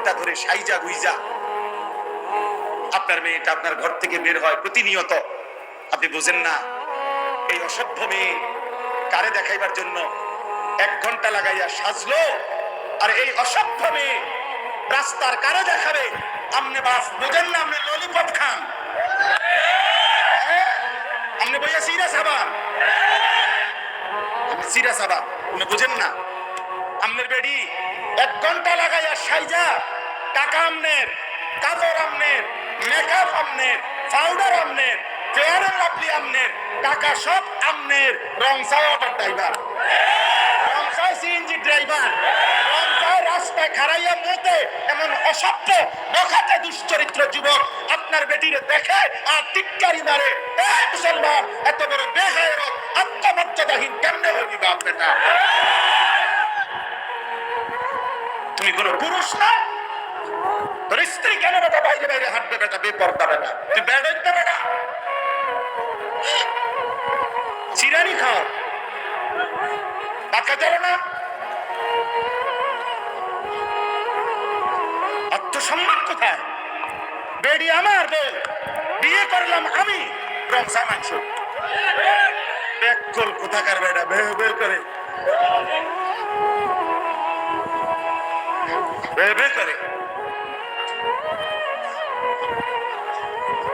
হাতটা ধরে সাইজা গুইজা আপনার মেয়েটা আপনার ঘর থেকে বের হয় প্রতিনিয়ত, আপনি বুঝেন না এই অসভ্য মেয়ে কারে দেখাইবার জন্য 1 ঘন্টা লাগাইয়া সাজলো, আর এই অসভ্য মেয়ে রাস্তার কারে দেখাবে? আপনি বাস বুঝেন না, আপনি ললিপপ খান, আপনি বইয়া সিরা সাবান, আপনি সিরা সাবান, আপনি বুঝেন না। আমনের বেডি 1 ঘন্টা লাগাইয়া সাইজা টাকা আমনের, কাপড় আমনের, মেকআপ আমনের, পাউডার আমনের, ফেয়ার এন্ড লাভলি আমনের, টাকা সব আমনের, রংসায় অটো ড্রাইভার, রংসায় সিএনজি ড্রাইভার, রংসায় রাস্তায় খাড়াইয়া মতে এমন অসভ্য বখাটে দুশ্চরিত্র যুবক আপনার বেটিরে দেখে আর টিটকারি মারে। এই মুসলমান এত বড় বেগায়রত আত্মমর্যাদাহীন কেমনে হইবি বাপ বেটা? তুমি কোন পুরুষ না? তোর স্ত্রী কেন বেটা বাইরে বাইরে হাঁটবে বেটা? বেপরদা বেটা, তুই বেড়াইতে বেটা, চিরানি খাও, বাচ্চা চলো না। আত্মসম্মান কোথায়? বেডি আমার বউ, বিয়ে করলাম আমি, রংসা মাংস বেকল কোথাকার বেটা বের বের করে বের বের করে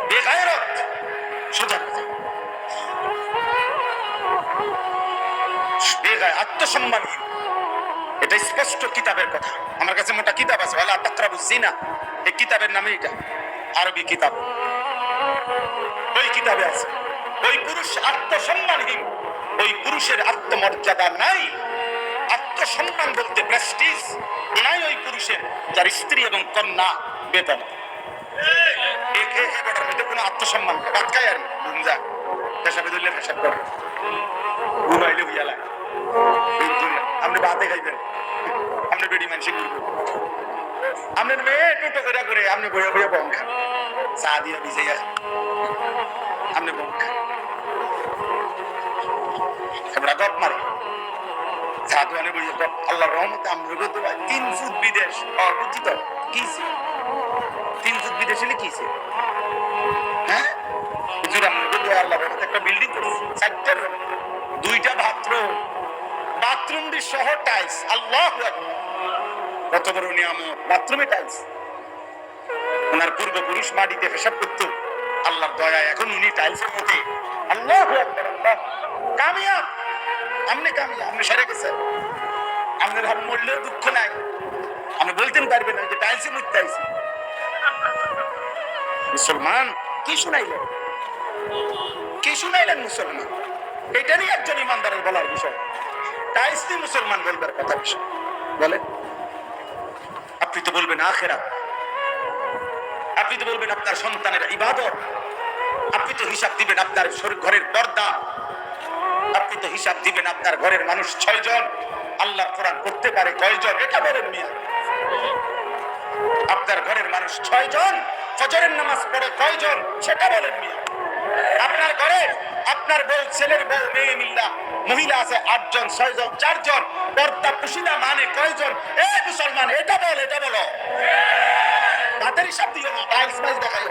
বেগায়রত। সোজা কথা, বেগায় আত্মসম্মানহীন, এটা স্পষ্ট কিতাবের কথা। আমার কাছে মোটা কিতাব আছে, ওয়ালা তাকরাবুজ জিনা, এই কিতাবের নামে এটা আরবি কিতাব, ওই কিতাবে আছে ওই পুরুষ আত্মসম্মানহীন, ওই পুরুষের আত্মমর্যাদা নাই, আত্মসম্মান বলতে প্রেস্টিজ নাই ওই পুরুষের, যার স্ত্রী এবং কন্যা বেপরোয়া। কোনো আত্মসম্মান বাচ্চায় আর ঘুম যা পেশাবে ধরলে পেশাব করে, ঘুমাইলে হইয়া লাগে, আপনি ভাতে খাইবেন, আপনি বেডি মানুষ আপনার মেয়ে টোটো করে করে আপনি বইয়া বইয়া বম খান, চা দিয়ে ভিজাইয়া আপনি বম খান, আমরা গপ মারে চা দোয়ানে বইয়া গপ। আল্লাহর রহমতে আমরা 3 ফুট বিদেশ, বুঝছি তো কিছে 3 ফুট বিদেশ হলে কিছে, হ্যাঁ হুজুর আমরা আল্লাহর রহমতে একটা বিল্ডিং করছি, 4টা রুম, 2টা বাথরুম সহ টাইলস। আল্লাহু আকবার, কত বড় নিয়ামত, বাথরুমে টাইলস। ওনার পূর্বপুরুষ মাটিতে পেশাব করতো, আল্লাহর দয়ায় এখন উনি টাইলসের মধ্যে। আল্লাহু আকবার, আল্লাহ কামিয়াব, আপনি কামিয়াব, আপনি সেরে গেছেন, আপনার হাত মরলেও দুঃখ নাই, আপনি বলতেন পারবেন না যে টাইলসে মরতে আইছি। মুসলমান কি শুনাইলেন, কি শুনাইলেন মুসলমান? এটা নিয়ে একজন ইমানদারের বলার বিষয়, টাইলস দিয়ে মুসলমান বলবার কথা বিষয় বলেন। আপনি তো বলবেন আখিরাত, আপনি তো বলবেন আপনার সন্তানের ইবাদত, আপনি তো হিসাব দিবেন আপনার ঘরের পর্দা, আপনি তো হিসাব দিবেন আপনার ঘরের মানুষ 6 জন, আল্লাহর কোরআন পড়তে পারে কয়জন এটা বলেন মিয়া? আপনার ঘরের মানুষ 6 জন, ফজরের নামাজ পড়ে কয়জন সেটা বলেন মিয়া? আপনার ঘরে আপনার বউ, ছেলের বউ, মেয়ে মিল্লা মহিলা আছে 8 জন, 6 জন, 4 জন, পর্দা পুশিদা মানে কয়জন? এই মুসলমান এটা বল, এটা বলো, তাদের হিসাব দিও না, টাইলস মাইজ দেখাই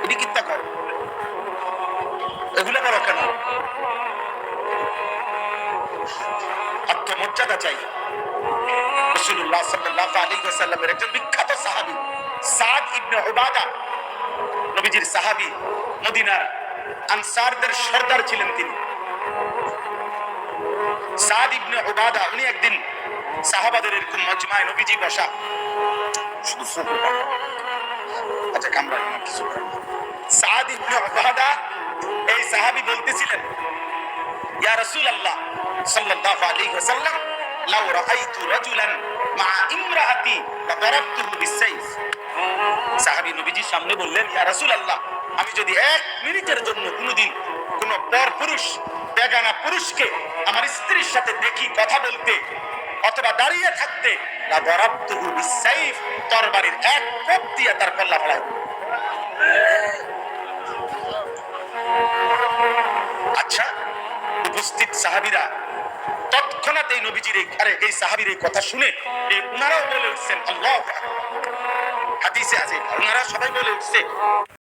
এটি কিত্তা কর, এগুলো বলো কেন? আত্মমর্যাদা চাই। রাসূলুল্লাহ সাল্লাল্লাহু আলাইহি ওয়াসাল্লামের একজন বিখ্যাত সাহাবী সাদ ইবনে উবাদা, নবীজির সাহাবী, মদিনার আনসারদের সর্দার ছিলেন তিনি। সাদ ইবনে উবাদা উনি একদিন সাহাবাদের এরকম মজমায় নবীজি বসা, আচ্ছা কামরা কিছু, সাদ ইবনে উবাদা এই সাহাবী বলতেছিলেন, ইয়া রাসূলুল্লাহ সাল্লাল্লাহু আলাইহি ওয়াসাল্লাম, লাউ রাআইতু রাজুলান মা ইমরাআতি লাদারাবতুহু বিসাইফ। সাহাবী নবীজির সামনে বললেন, ইয়া রাসূলুল্লাহ, আমি যদি 1 মিনিটের জন্য কোনদিন কোন পরপুরুষ বেগানা পুরুষকে আমার স্ত্রীর সাথে দেখি কথা বলতে অথবা দাঁড়িয়ে থাকতে, লাদারাবতুহু বিসাইফ, তরবারির 1 কোপ দিয়ে তার কল্লা ফেলাই। আচ্ছা, উপস্থিত সাহাবীরা তৎক্ষণাৎ এই নবীজির এই সাহাবীর এই কথা শুনে ওনারাও বলে উঠছেন আল্লাহু আকবার। হাদিসে আছে ওনারা সবাই বলে উঠছে